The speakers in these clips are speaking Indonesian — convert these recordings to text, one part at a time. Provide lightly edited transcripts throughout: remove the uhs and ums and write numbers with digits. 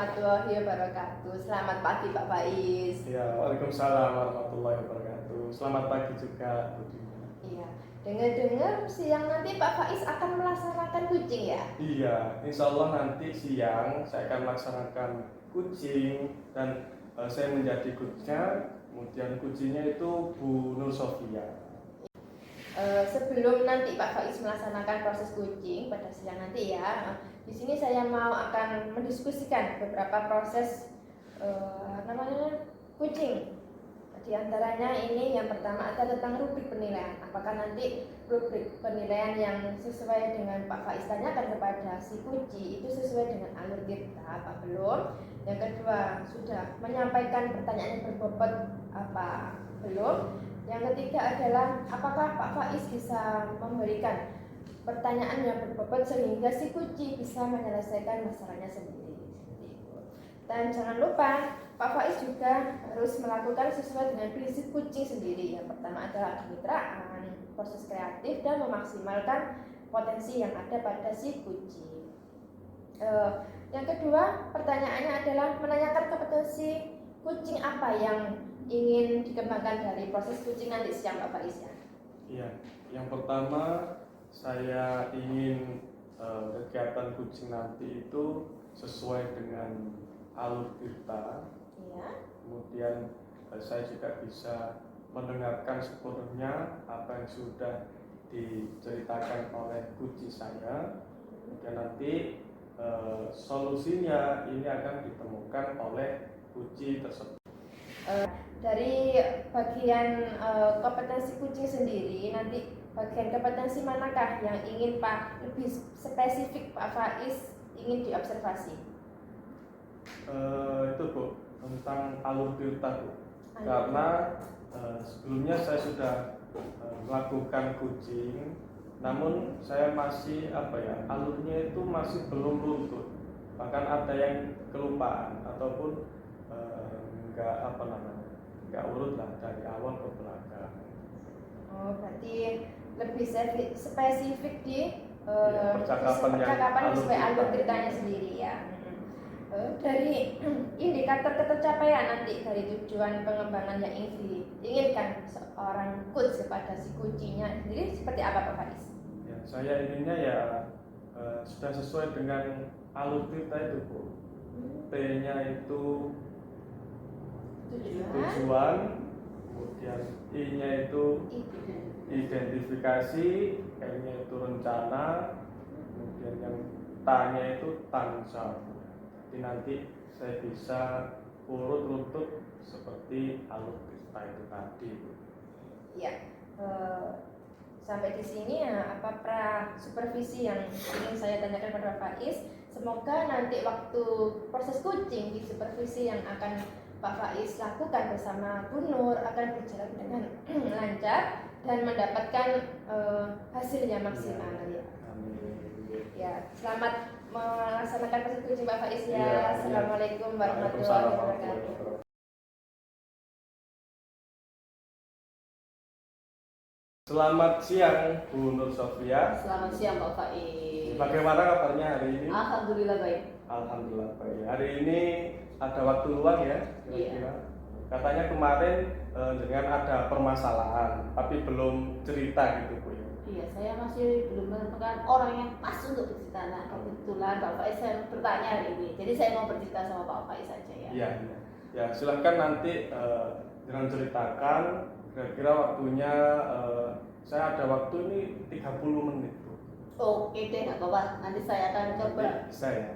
warahmatullahi wabarakatuh. Selamat pagi Pak Faiz. Ya, Waalaikumsalam warahmatullahi wabarakatuh. Selamat pagi juga, Budi. Iya, dengar-dengar siang nanti Pak Faiz akan melaksanakan kucing ya? Iya, insya Allah nanti siang saya akan melaksanakan kucing dan saya menjadi coachnya. Kemudian kucingnya itu Bu Nur Sofia. Sebelum nanti Pak Faiz melaksanakan proses kucing pada siang nanti ya, di sini saya mau akan mendiskusikan beberapa proses kucing. Di antaranya ini yang pertama ada tentang rubrik penilaian. Apakah nanti rubrik penilaian yang sesuai dengan Pak Faiz tanyakan kepada si kuci itu sesuai dengan alur kita apa belum? Yang kedua, sudah menyampaikan pertanyaan yang berbobot apa belum? Yang ketiga adalah apakah Pak Faiz bisa memberikan pertanyaan yang berbobot sehingga si kuci bisa menyelesaikan masalahnya sendiri. Dan jangan lupa Pak Faiz juga harus melakukan sesuai dengan prinsip kucing sendiri. Yang pertama adalah kemitraan, proses kreatif, dan memaksimalkan potensi yang ada pada si kucing. Yang kedua, pertanyaannya adalah menanyakan kepada si kucing apa yang ingin dikembangkan dari proses kucing nanti siang Pak Faiz ya? Iya, yang pertama saya ingin kegiatan kucing nanti itu sesuai dengan alur kita. Iya. Kemudian saya juga bisa mendengarkan sepenuhnya apa yang sudah diceritakan oleh kucing saya. Kemudian nanti solusinya ini akan ditemukan oleh kucing tersebut. Dari bagian kompetensi kucing sendiri, nanti bagian kompetensi manakah yang ingin Pak lebih spesifik Pak Faiz ingin diobservasi? Itu Bu, tentang alur tirta Bu. Karena sebelumnya saya sudah melakukan kucing, namun saya masih alurnya itu masih belum luntur. Bahkan ada yang kelupaan ataupun nggak urut lah dari awal ke belakang. Oh, berarti lebih spesifik di percakapan sesuai alur ceritanya sendiri ya. Dari indikator ketercapaian nanti dari tujuan pengembangan yang diinginkan seorang coach kepada si kucinya sendiri seperti apa Pak Faiz? Ya, saya inginnya ya sudah sesuai dengan alur cerita itu Bu. T-nya itu tujuan, kemudian I-nya itu identifikasi, L-nya itu rencana, kemudian yang T-nya itu tanggung jawab. Jadi nanti saya bisa urut-urut seperti alur cerita itu tadi. Ya, sampai di sini ya apa pra supervisi yang ingin saya tanyakan pada Pak Faiz. Semoga nanti waktu proses kucing di supervisi yang akan Pak Faiz lakukan bersama Bu Nur akan berjalan dengan lancar dan mendapatkan hasilnya maksimal ya. Ya, selamat melaksanakan proses kucing Pak Faiz ya. Assalamualaikum warahmatullahi wabarakatuh. Selamat siang Bu Nur Sofia. Selamat siang Pak Faiz. Bagaimana kabarnya hari ini? Alhamdulillah baik. Alhamdulillah baik. Hari ini ada waktu luang ya kira-kira. Iya. Katanya kemarin dengan ada permasalahan, tapi belum cerita gitu Bu ya. Iya, saya masih belum menemukan orang yang pas untuk bercerita. Nah, kebetulan Pak Faiz saya bertanya hari ini. Jadi saya mau bercerita sama Pak Faiz saja ya. Iya. Ya silahkan nanti dengan ceritakan. Kira-kira waktunya saya ada waktu ini 30 menit Bu. Oke deh, nggak apa-apa. Nanti saya akan coba. Bisa ya.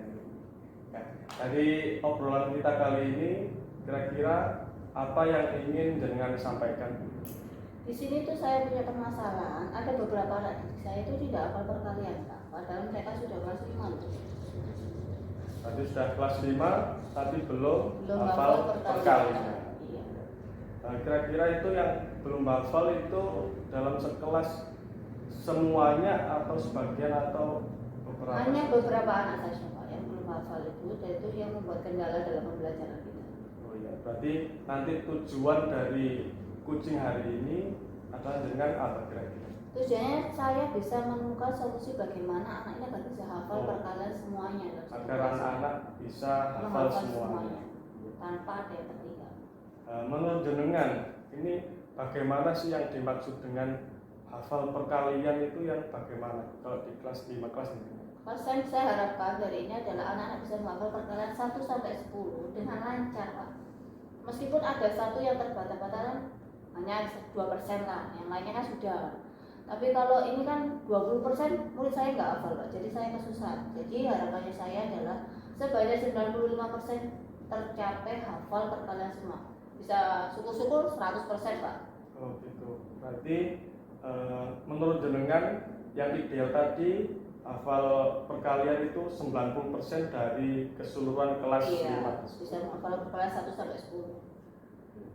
Dari obrolan kita kali ini, kira-kira apa yang ingin jenengan sampaikan? Di sini tuh saya punya permasalahan. Ada beberapa anak didik saya itu tidak hafal perkalian, Pak. Padahal mereka sudah kelas 5 loh. Tadi sudah kelas 5, tapi belum hafal perkalian. Iya. Kira-kira itu yang belum hafal itu dalam sekelas semuanya atau sebagian atau beberapa? Hanya beberapa anak saja Pak yang belum hafal itu, dan itu yang membuat kendala dalam pembelajaran kita. Oh ya, berarti nanti tujuan dari kucing hari ini adalah dengan apa kira-kira? Tujuannya saya bisa menemukan solusi bagaimana anak ini agar bisa hafal perkalian semuanya. Agar anak-anak bisa hafal menghafal semuanya. tanpa ada yang tertinggal. Menurut jenengan, ini bagaimana sih yang dimaksud dengan hafal perkalian itu yang bagaimana kalau di kelas 5 kelas ini? Mas, saya harapkan dari ini adalah anak-anak bisa menghafal perkalian 1 sampai 10 dengan lancar, Pak. Meskipun ada satu yang terbata-bata hanya 2% lah, yang lainnya kan sudah. Tapi kalau ini kan 20% murid saya nggak hafal, Pak. Jadi saya kesusahan. Jadi harapannya saya adalah sebanyak 95% tercapai hafal perkalian semua. Bisa syukur-syukur 100%, Pak. Oh gitu. Berarti menurut jenengan yang ideal tadi hafal perkalian itu 90% dari keseluruhan kelas 5. Iya, bisa menghafal perkalian 1 sampai 10.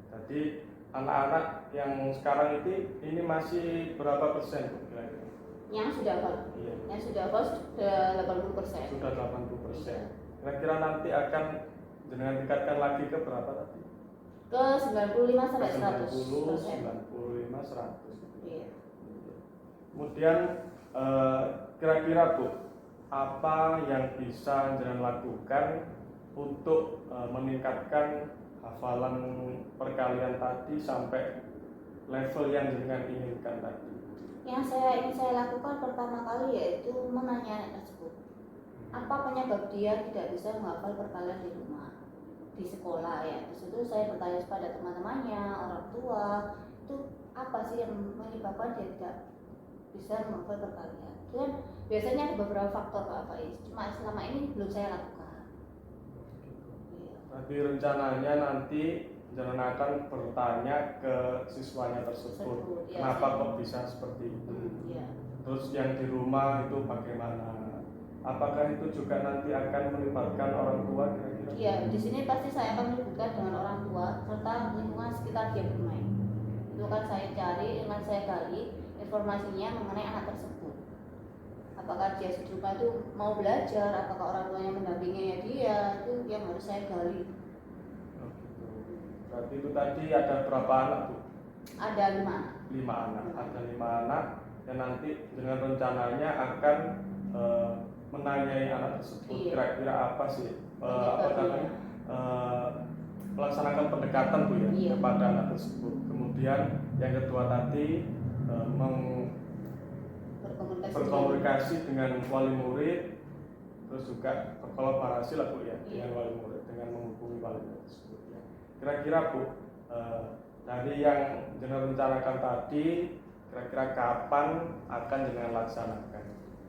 Jadi anak-anak yang sekarang ini masih berapa persen kira-kira? Yang sudah hafal, Iya. yang sudah hafal sudah 80%. Sudah 80%. Kira-kira nanti akan jenengan tingkatkan lagi ke berapa tadi? Ke 95 sampai 90, 100%. 95, 100. Iya. Kemudian kira-kira Bu, apa yang bisa jenengan lakukan untuk meningkatkan hafalan perkalian tadi sampai level yang jenengan inginkan tadi? Yang ingin saya lakukan pertama kali yaitu menanya anak tersebut apa penyebab dia tidak bisa menghafal perkalian di rumah, di sekolah ya. Di situ saya bertanya kepada teman-temannya, orang tua, itu apa sih yang menyebabkan dia tidak bisa menghafal perkalian. Itu kan biasanya ada beberapa faktor Pak Faiz, cuma selama ini belum saya lakukan. Iya. Berarti rencananya nanti jangan akan bertanya ke siswanya tersebut, Ya, kenapa kok bisa seperti itu. Ya. Terus yang di rumah itu bagaimana? Apakah itu juga nanti akan melibatkan orang tua kira-kira? Iya, di sini pasti saya akan melibatkan dengan orang tua serta lingkungan sekitar dia bermain. Itu akan saya cari dengan saya gali informasinya mengenai anak tersebut. Apakah dia di rumah itu mau belajar, apakah orang tuanya mendampinginya dia, itu yang harus saya gali. Oh, gitu. Berarti itu tadi ada berapa anak Bu? Ada 5 anak. 5 anak. Ada 5 anak yang nanti dengan rencananya akan menanyai anak tersebut. Iya. Kira-kira apa sih melaksanakan pendekatan Bu ya Iya. kepada anak tersebut. Kemudian yang kedua tadi berkomunikasi dengan wali murid, terus juga berkolaborasi lah Bu ya dengan wali murid, dengan menghubungi wali murid tersebut ya. Kira-kira Bu, dari yang jenengan rencanakan tadi, kira-kira kapan akan jenengan laksanakan?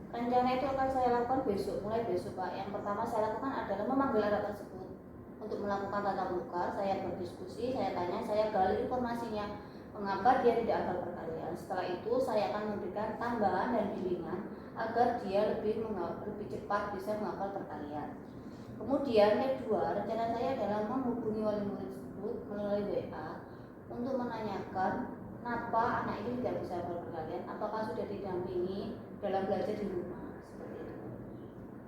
Rencana itu akan saya lakukan besok, mulai besok Pak. Yang pertama saya lakukan adalah memanggil anak tersebut untuk melakukan tatap muka. Saya berdiskusi, saya tanya, saya gali informasinya mengapa dia tidak hafal perkalian. Setelah itu saya akan memberikan tambahan dan bimbingan agar dia lebih cepat bisa menghafal perkalian. Kemudian yang kedua, rencana saya adalah menghubungi wali murid tersebut melalui WA untuk menanyakan kenapa anak ini tidak bisa hafal perkalian, apakah sudah didampingi dalam belajar di rumah, seperti itu.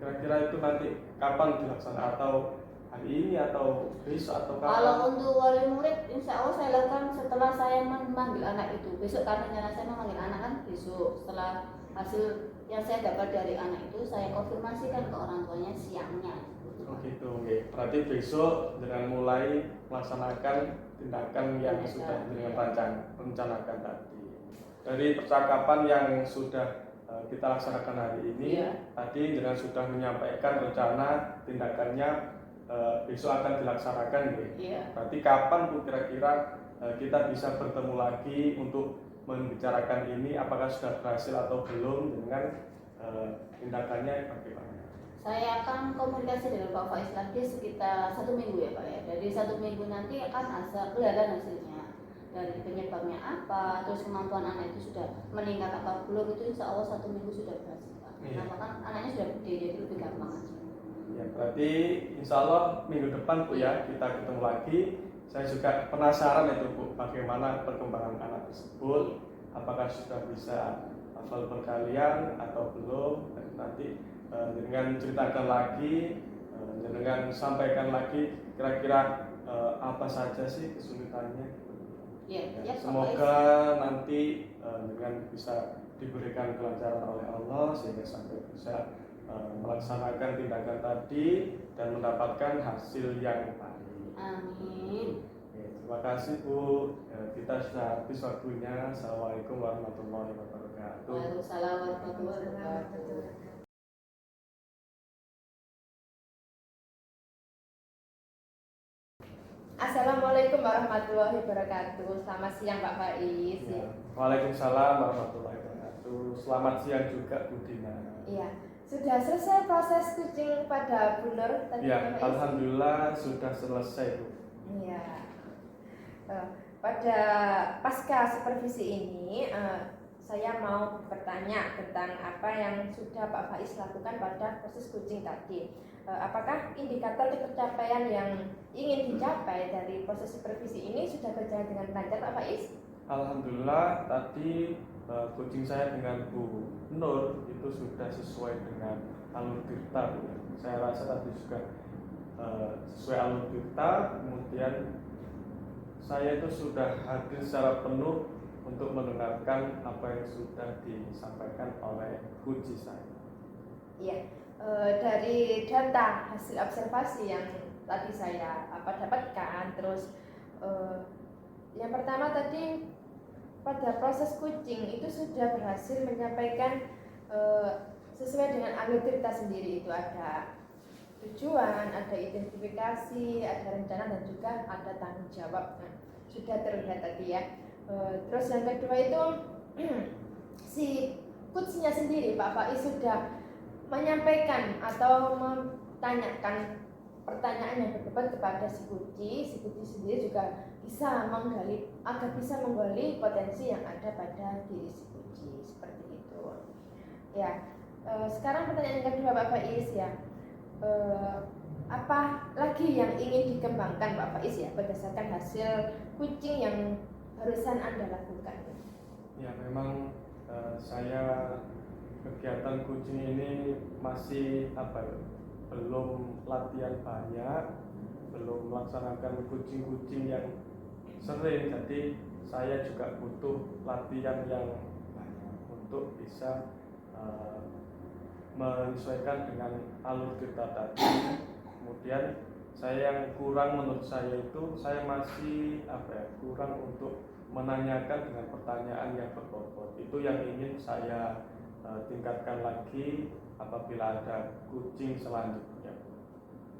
Kira-kira itu nanti kapan dilaksanakan, atau hari ini atau besok atau kapan? Kalau untuk wali murid, insya Allah saya lakukan setelah saya memanggil anak itu. Besok karena rencana saya memanggil anak kan besok. Setelah hasil yang saya dapat dari anak itu, saya konfirmasikan ke orang tuanya siangnya. Oh gitu, okay. Berarti besok dengan mulai melaksanakan tindakan yang sudah dengan rencanakan tadi. Dari percakapan yang sudah kita laksanakan hari ini, tadi dengan sudah menyampaikan rencana tindakannya besok akan dilaksanakan, Berarti kapan Bu kira-kira kita bisa bertemu lagi untuk membicarakan ini, apakah sudah berhasil atau belum dengan tindakannya bagaimana? Saya akan komunikasi dengan Pak Faiz lagi sekitar 1 minggu ya Pak ya. Dari 1 minggu nanti akan kelihatan hasilnya. Dari penyebabnya apa, terus kemampuan anak itu sudah meningkat apa belum, itu insya Allah 1 minggu sudah berhasil Pak. Karena kan anaknya sudah gede, jadi lebih gampang aja. Ya, berarti insya Allah minggu depan Bu ya kita ketemu lagi. Saya juga penasaran itu Bu, bagaimana perkembangan anak tersebut, apakah sudah bisa hafal perkalian atau belum. Dan nanti dengan ceritakan lagi, dengan sampaikan lagi kira-kira apa saja sih kesulitannya. Ya, Semoga nanti dengan bisa diberikan kelancaran oleh Allah sehingga sampai bisa melaksanakan tindakan tadi dan mendapatkan hasil yang baik. Amin. Oke, terima kasih Bu. Kita sudah habis waktunya. Assalamualaikum warahmatullahi wabarakatuh. Waalaikumsalam warahmatullahi wabarakatuh. Assalamualaikum warahmatullahi wabarakatuh. Selamat siang Pak Faiz. Ya. Waalaikumsalam warahmatullahi wabarakatuh. Selamat siang juga Bu Dina. Iya, sudah selesai proses kucing pada Bu Nur tadi Ya, Pak Faiz? alhamdulillah sudah selesai Bu. Iya. Pada pasca supervisi ini, saya mau bertanya tentang apa yang sudah Pak Faiz lakukan pada proses kucing tadi. Apakah indikator pencapaian yang ingin dicapai dari proses supervisi ini sudah berjalan dengan lancar Pak Faiz? Alhamdulillah tadi kucing saya dengan Bu Nur itu sudah sesuai dengan alur tirta Bu. Saya rasa tadi juga sesuai alur tirta. Kemudian saya itu sudah hadir secara penuh untuk mendengarkan apa yang sudah disampaikan oleh kuci saya. Iya, dari data hasil observasi yang tadi saya dapatkan, terus yang pertama tadi pada proses kucing itu sudah berhasil menyampaikan sesuai dengan alur cerita sendiri, itu ada tujuan, ada identifikasi, ada rencana dan juga ada tanggung jawab. Nah, sudah terlihat tadi ya. Terus yang kedua itu si kucinya sendiri Pak Faiz sudah menyampaikan atau menanyakan pertanyaan yang berdebat kepada si kuci sendiri juga bisa menggali agar bisa menggali potensi yang ada pada diri si kuci, seperti itu. Ya, sekarang pertanyaan yang kedua Pak Faiz ya, apa lagi yang ingin dikembangkan Pak Faiz ya berdasarkan hasil kucing yang barusan Anda lakukan? Ya, memang saya kegiatan kucing ini masih belum latihan banyak, belum melaksanakan kucing-kucing yang sering, jadi saya juga butuh latihan yang banyak untuk bisa menyesuaikan dengan alur kita tadi. Kemudian saya yang kurang menurut saya itu saya masih kurang untuk menanyakan dengan pertanyaan yang berbobot. Itu yang ingin saya tingkatkan lagi apabila ada kucing selanjutnya,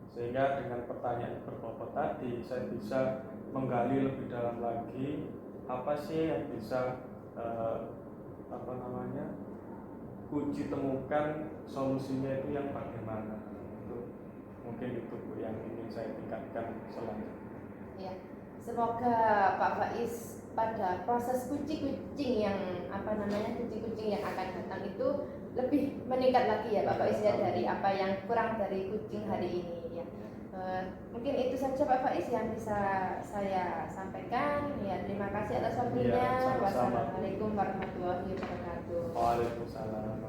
sehingga dengan pertanyaan berbobot tadi saya bisa menggali lebih dalam lagi apa sih yang bisa kuci temukan solusinya itu yang bagaimana. Itu mungkin itu Bu yang ingin saya tingkatkan selanjutnya. Ya, semoga Pak Faiz pada proses kucing-kucing yang kucing-kucing yang akan datang itu lebih meningkat lagi ya Pak Faiz ya, dari apa yang kurang dari kucing hari ini ya. Mungkin itu saja Pak Faiz yang bisa saya sampaikan ya. Terima kasih atas waktunya. Ya, Wassalamualaikum warahmatullahi wabarakatuh. Waalaikumsalam.